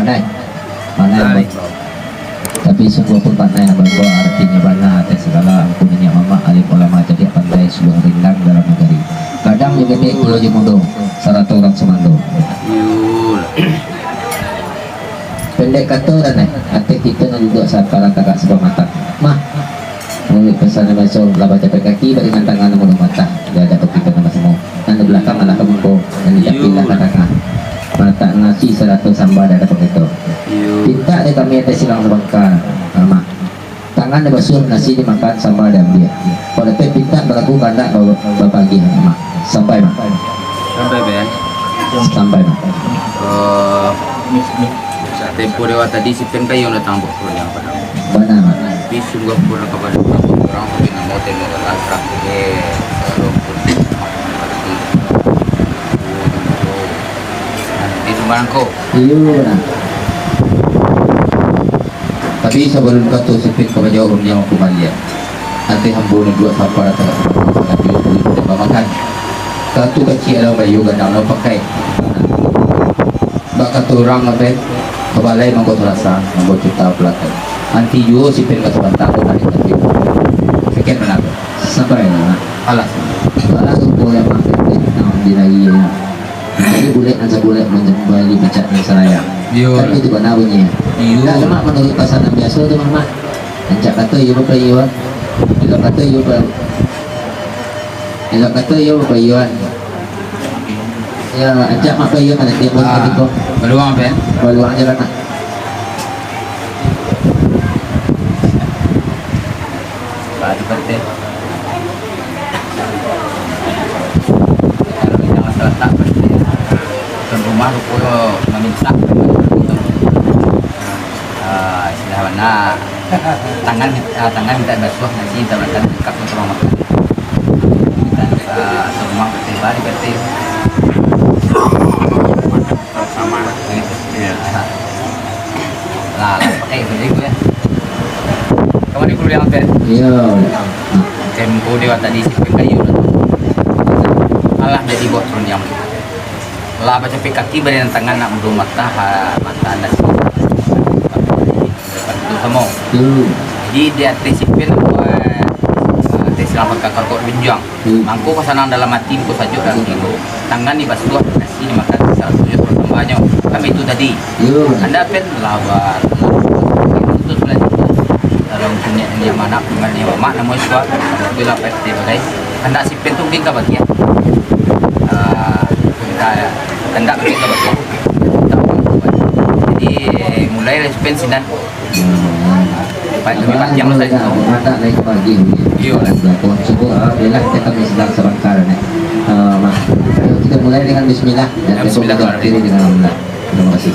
pandai pandai tapi sungguh pun pandai bahwa artinya bana atas segala ampuninya mama alim ulama jadi pandai sebuah rindang dalam negeri kadang juga dia pulau Jemundo 100 orang semando pendek kata dan hati kita nak duduk saat para kakak sebuah mata mah mulai pesan masuk laba capek kaki dengan tangan mulu mata dia ada kita nama semua dan di belakang adalah kemungko dan di pindah kakak mata nasi 100 sambal ada begitu tidak ada kami ada silang sebangka mama tangan ada basuh nasi dimakan sambal dan dia kalau pindah berlaku kanda bawa pagi mama sampai mak sampai mak sa tempo dewa tadi si pen kayo na tambok ko yang pada mana mak bisu gua pun kepada orang ko pinamote mo ka lasrak ke sarong pun itu mangko iya benar tapi sebelum kata sipit kepada jawab yang aku balik nanti hambur dua sapar atau tapi boleh kita makan satu kecil ada bayu gandang lo pakai bak kata orang apa kebalai mangko terasa mangko juta pelatan nanti juga sipit kata bantah dari nanti sekian benar sampai alas tu boleh makan di lagi ya jadi boleh anda boleh kembali bicara saya tapi itu benar bunyi tidak cuma menurut pasangan biasa tu mama anjak kata ya bapak iwan ilok kata ya bapak ilok kata ya bapak iwan ya anjak bapak iwan ada dia pun ketika beruang apa beruang jalan nak batu pete kalau kita masalah tak pasti kan rumah ko maminsak istilah mana tangan minta basuh nasi tawakan dekat sama makan dan rumah pete bari pete sama ya lah pakai beli gue kamu di kuliah yang apa iya tempo dewa tadi si kayu alah jadi buat yang lah baca kaki badan tangan nak belum mata anda sih itu semua jadi dia tesipin tes selamat kakak kok benjang mangko pasangan dalam hati ko saja dalam kilo tangan di basuh nasi dimakan satu tambahnya kami itu tadi anda pen lawan itu sudah dalam punya dia mana dengan dia mak nama suat bila pete bagai anda sipin tu kita bagian hendak kita betul jadi mulai respensi dan baik lebih banyak yang saya tahu mata naik pagi iya lah semua adalah kita sedang sebangkar kita mulai dengan bismillah dan kita dengan Allah terima kasih